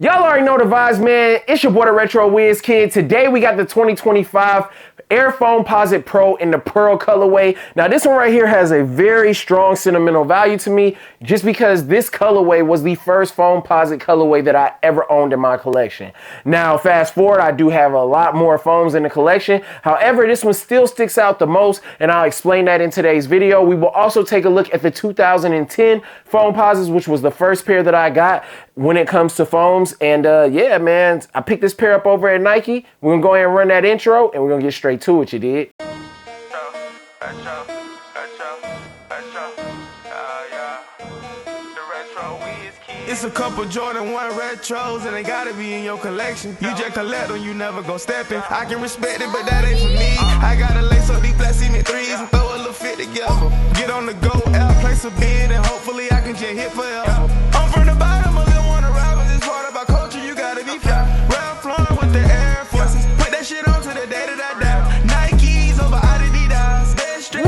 Y'all already know the vibes, man. It's your boy, DaRetroWizKid. Today we got the 2025 Air Foamposite Pro in the Pearl colorway. Now this one right here has a very strong sentimental value to me just because this colorway was the first Foamposite colorway that I ever owned in my collection. Now fast forward, I do have a lot more foams in the collection. However, this one still sticks out the most and I'll explain that in today's video. We will also take a look at the 2010 Foamposites, which was the first pair that I got when it comes to foams. And yeah, man, I picked this pair up over at Nike. We're gonna go ahead and run that intro and we're gonna get straight to it, you did. It's a couple Jordan 1 retros and they gotta be in your collection. You just collect them, you never gon' step in. I can respect it, but that ain't for me. I gotta lace up these black cement threes and throw a little fit together. Get on the go, out, place a bid, and hopefully I can just hit forever. I'm from the bottom, a little wanna ride, but this part about culture, you gotta be fly. Ralph Lauren with the Air Forces, put that shit on to the day that I die. Nikes over Adidas.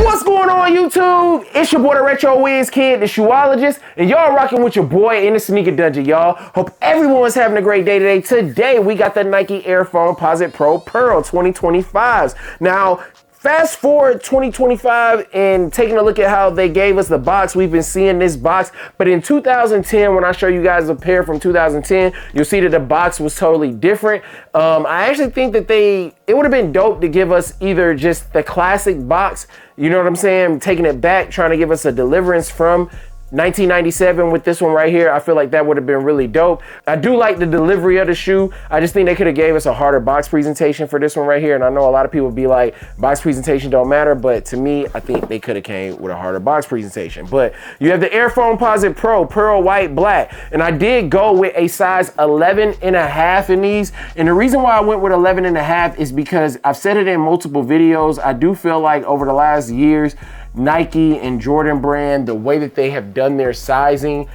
What's going on, YouTube? It's your boy, DaRetroWizKid, the shoeologist, and y'all rocking with your boy in the sneaker dungeon, y'all. Hope everyone's having a great day today. Today, we got the Nike Air Foamposite Pro Pearl 2025s. Now, fast forward 2025 and taking a look at how they gave us the box. We've been seeing this box, but in 2010, when I show you guys a pair from 2010, you'll see that the box was totally different. I actually think that it would have been dope to give us either just the classic box, you know what I'm saying, taking it back, trying to give us a deliverance from 1997 with this one right here. I feel like that would have been really dope. I do like the delivery of the shoe. I just think they could have gave us a harder box presentation for this one right here. And I know a lot of people be like, box presentation don't matter, but to me, I think they could have came with a harder box presentation. But you have the Air Foamposite Pro, pearl white, black. And I did go with a size 11.5 in these. And the reason why I went with 11.5 is because I've said it in multiple videos. I do feel like over the last years, Nike and Jordan brand, the way that they have done their sizing,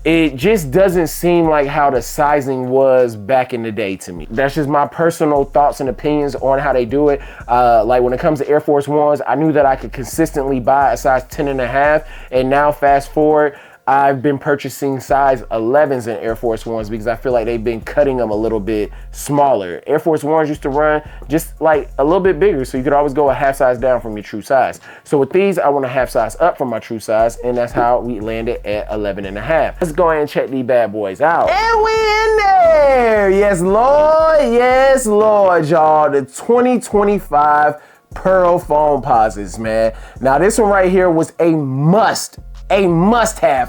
it just doesn't seem like how the sizing was back in the day to me. That's just my personal thoughts and opinions on how they do it. Like when it comes to Air Force Ones, I knew that I could consistently buy a size 10.5, and now fast forward, I've been purchasing size 11s in Air Force Ones because I feel like they've been cutting them a little bit smaller. Air Force Ones used to run just like a little bit bigger, so you could always go a half size down from your true size. So with these, I want a half size up from my true size, and that's how we landed at 11.5. Let's go ahead and check these bad boys out. And we in there! Yes, Lord, y'all. The 2025 Pearl Foamposites, man. Now this one right here was a must-have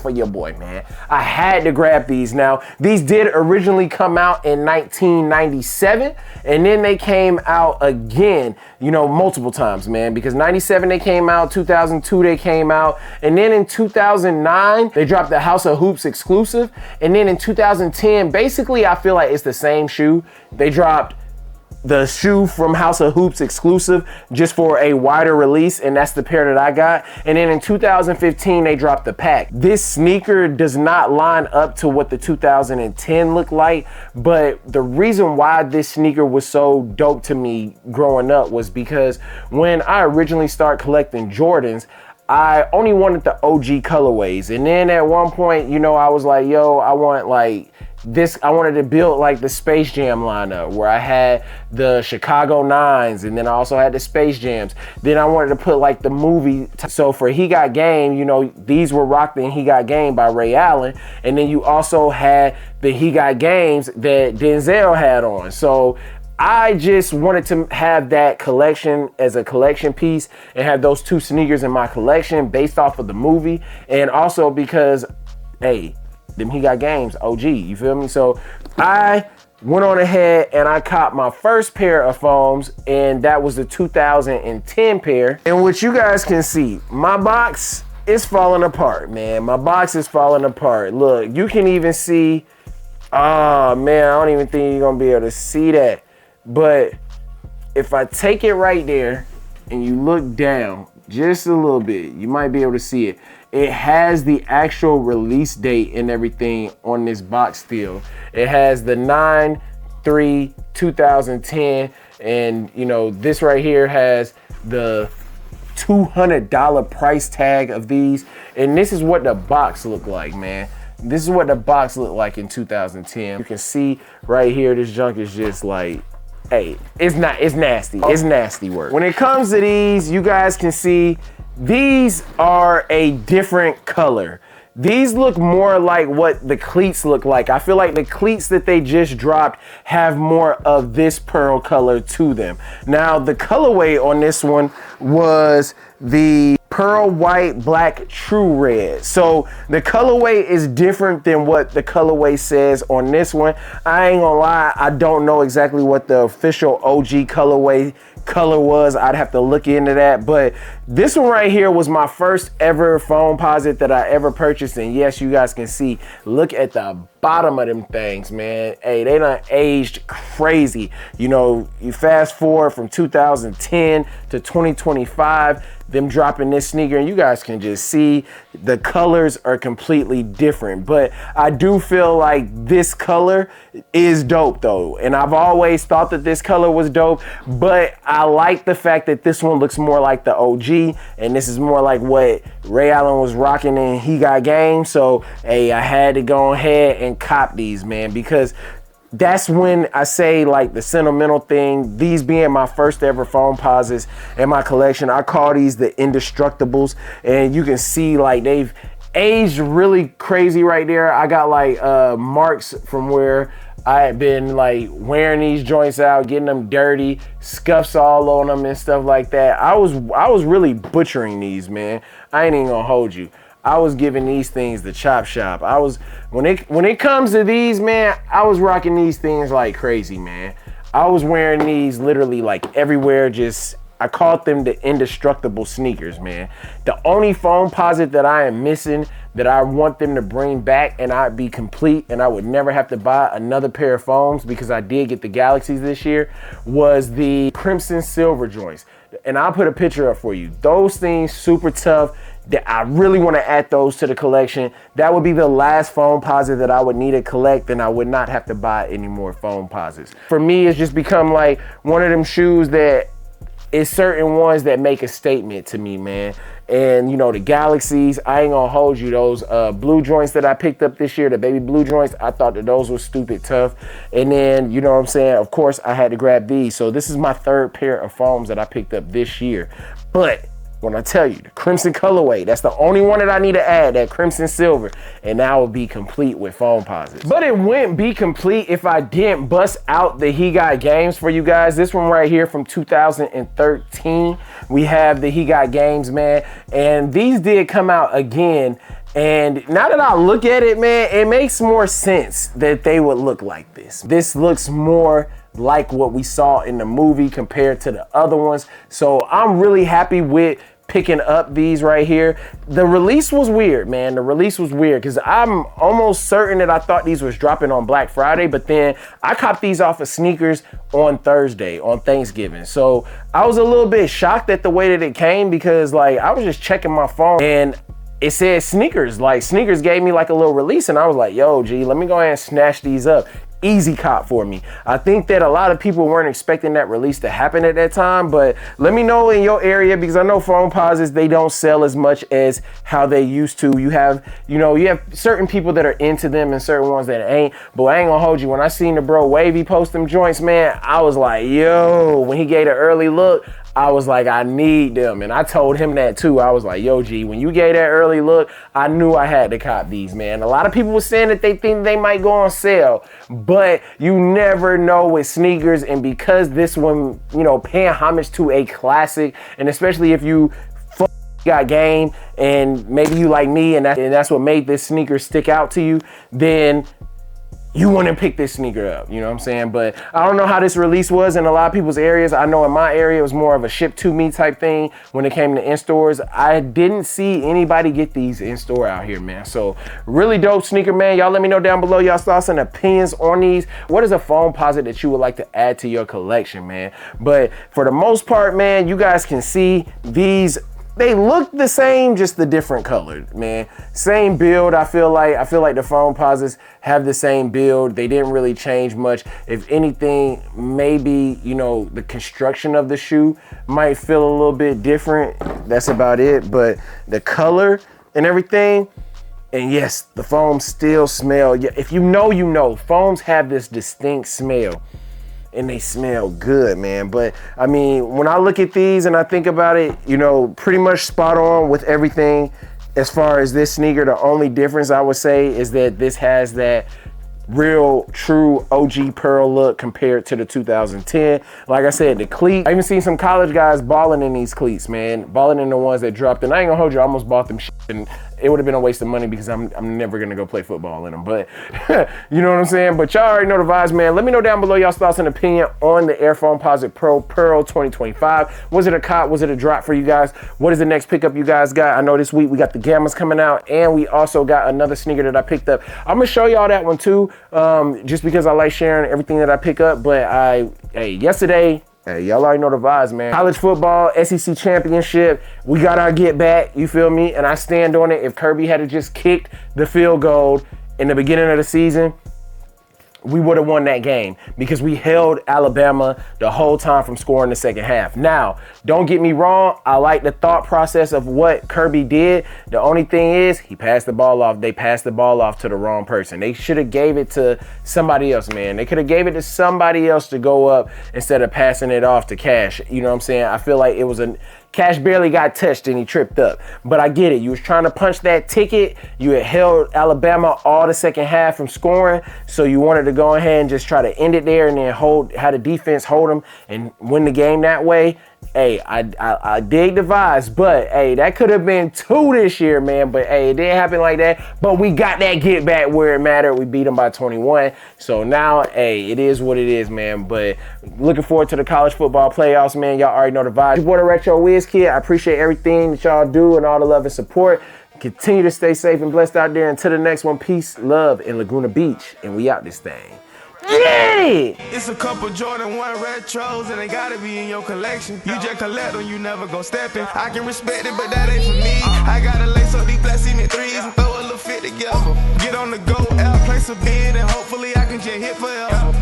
for your boy, man. I had to grab these. Now, these did originally come out in 1997, and then they came out again, you know, multiple times, man, because 97 they came out, 2002 they came out, and then in 2009 they dropped the House of Hoops exclusive, and then in 2010, basically I feel like it's the same shoe. They dropped the shoe from House of Hoops exclusive just for a wider release, and that's the pair that I got. And then in 2015 they dropped the pack. This sneaker does not line up to what the 2010 looked like, but the reason why this sneaker was so dope to me growing up was because when I originally started collecting Jordans, I only wanted the OG colorways, and then at one point, you know, I was like, yo, I want like this. I wanted to build like the Space Jam lineup where I had the Chicago 9s, and then I also had the Space Jams. Then I wanted to put like the movie. So for He Got Game, you know, these were rocked in He Got Game by Ray Allen, and then you also had the He Got Games that Denzel had on. So I just wanted to have that collection as a collection piece and have those two sneakers in my collection based off of the movie, and also because, hey, them He Got Games, OG, you feel me? So I went on ahead and I copped my first pair of foams, and that was the 2010 pair. And what you guys can see, my box is falling apart, man. My box is falling apart. Look, you can even see, oh man, I don't even think you're gonna be able to see that. But if I take it right there and you look down just a little bit, you might be able to see it. It has the actual release date and everything on this box still. It has the 9/3/2010, and you know, this right here has the $200 price tag of these, and this is what the box looked like, man. This is what the box looked like in 2010. You can see right here, this junk is just like, hey, it's nasty. It's nasty work. When it comes to these, you guys can see these are a different color. These look more like what the cleats look like. I feel like the cleats that they just dropped have more of this pearl color to them. Now, the colorway on this one was the pearl white black true red. So the colorway is different than what the colorway says on this one. I ain't gonna lie, I don't know exactly what the official OG colorway color was. I'd have to look into that, but this one right here was my first ever Foamposite that I ever purchased. And yes, you guys can see, look at the bottom of them things, man. Hey, they done aged crazy. You know, you fast forward from 2010 to 2025, them dropping this sneaker, and you guys can just see the colors are completely different. But I do feel like this color is dope though, and I've always thought that this color was dope, but I like the fact that this one looks more like the OG, and this is more like what Ray Allen was rocking in He Got Game. So hey, I had to go ahead and cop these, man, because that's when I say, like, the sentimental thing, these being my first ever Foamposites in my collection, I call these the Indestructibles. And you can see, like, they've aged really crazy right there. I got like marks from where I had been like wearing these joints out, getting them dirty, scuffs all on them and stuff like that. I was really butchering these, man. I ain't even gonna hold you. I was giving these things the chop shop. When it comes to these, man, I was rocking these things like crazy, man. I was wearing these literally like everywhere. I called them the indestructible sneakers, man. The only Foamposite that I am missing that I want them to bring back and I'd be complete and I would never have to buy another pair of foams, because I did get the Galaxies this year, was the Crimson Silver joints. And I'll put a picture up for you. Those things super tough. That I really want to add those to the collection. That would be the last Foamposite that I would need to collect, and I would not have to buy any more Foamposites. For me, it's just become like one of them shoes that is certain ones that make a statement to me, man. And you know, the Galaxies, I ain't gonna hold you, those blue joints that I picked up this year, the baby blue joints, I thought that those were stupid tough. And then, you know what I'm saying, of course I had to grab these. So this is my third pair of foams that I picked up this year. But when I tell you, the Crimson colorway, that's the only one that I need to add, that Crimson Silver, and now will be complete with Foamposites. But it wouldn't be complete if I didn't bust out the He Got Games for you guys. This one right here from 2013, we have the He Got Games, man, and these did come out again. And now that I look at it, man, it makes more sense that they would look like this. This looks more like what we saw in the movie compared to the other ones. So I'm really happy with picking up these right here. The release was weird, man. The release was weird because I'm almost certain that I thought these was dropping on Black Friday, but then I copped these off of Sneakers on Thursday, on Thanksgiving. So I was a little bit shocked at the way that it came, because like I was just checking my phone and it said Sneakers. Like Sneakers gave me like a little release, and I was like, yo, G, let me go ahead and snatch these up. Easy cop for me. I think that a lot of people weren't expecting that release to happen at that time, but let me know in your area, because I know Foamposites, they don't sell as much as how they used to. You have certain people that are into them and certain ones that ain't. But I ain't gonna hold you, when I seen the bro Wavy post them joints, man, I was like, yo, when he gave an early look, I was like, I need them. And I told him that too. I was like, yo, G, when you gave that early look, I knew I had to cop these, man. A lot of people were saying that they think they might go on sale, but you never know with sneakers. And because this one, you know, paying homage to a classic, and especially if you got game and maybe you like me and that's what made this sneaker stick out to you, then you want to pick this sneaker up, you know what I'm saying? But I don't know how this release was in a lot of people's areas. I know in my area it was more of a ship to me type thing when it came to in-stores. I didn't see anybody get these in-store out here, man. So really dope sneaker, man. Y'all let me know down below y'all's thoughts and opinions on these. What is a Foamposite that you would like to add to your collection, man? But for the most part, man, you guys can see these, they look the same, just the different color, man. Same build. I feel like the Foamposites have the same build. They didn't really change much. If anything, maybe, you know, the construction of the shoe might feel a little bit different. That's about it. But the color and everything, And yes, the foams still smell. If you know, you know. Foams have this distinct smell. And they smell good, man. But I mean, when I look at these and I think about it, you know, pretty much spot on with everything as far as this sneaker. The only difference I would say is that this has that real true OG Pearl look compared to the 2010. Like I said, the cleat, I even seen some college guys balling in these cleats, man. Balling in the ones that dropped. And I ain't gonna hold you, I almost bought them shit, and it would have been a waste of money because I'm never gonna go play football in them. But you know what I'm saying? But y'all already know the vibes, man. Let me know down below y'all's thoughts and opinion on the Air Foamposite Pro Pearl 2025. Was it a cop? Was it a drop for you guys? What is the next pickup you guys got? I know this week we got the Gammas coming out, and we also got another sneaker that I picked up. I'm gonna show y'all that one too, just because I like sharing everything that I pick up. But yesterday, hey, y'all already know the vibes, man. College football, SEC championship, we got our get back, you feel me? And I stand on it. If Kirby had just kicked the field goal in the beginning of the season, we would have won that game because we held Alabama the whole time from scoring the second half. Now, don't get me wrong. I like the thought process of what Kirby did. The only thing is he passed the ball off. They passed the ball off to the wrong person. They should have gave it to somebody else, man. They could have gave it to somebody else to go up instead of passing it off to Cash. You know what I'm saying? I feel like it was Cash barely got touched and he tripped up. But I get it. You was trying to punch that ticket. You had held Alabama all the second half from scoring. So you wanted to go ahead and just try to end it there and then had the defense hold them and win the game that way. Hey, I dig the vibes, but hey, that could have been 2 this year, man. But hey, it didn't happen like that. But we got that get back where it mattered. We beat them by 21. So now, hey, it is what it is, man. But looking forward to the college football playoffs, man. Y'all already know the vibes. Your boy, DaRetroWizKid. I appreciate everything that y'all do and all the love and support. Continue to stay safe and blessed out there. Until the next one, peace, love, in Laguna Beach. And we out this thing. Yeah! It's a couple Jordan 1 retros and they gotta be in your collection. You just collect them, you never go stepping. I can respect it, but that ain't for me. I gotta lace up these black cement threes and throw a little fit together. Get on the go, out, place a bid, and hopefully I can just hit forever.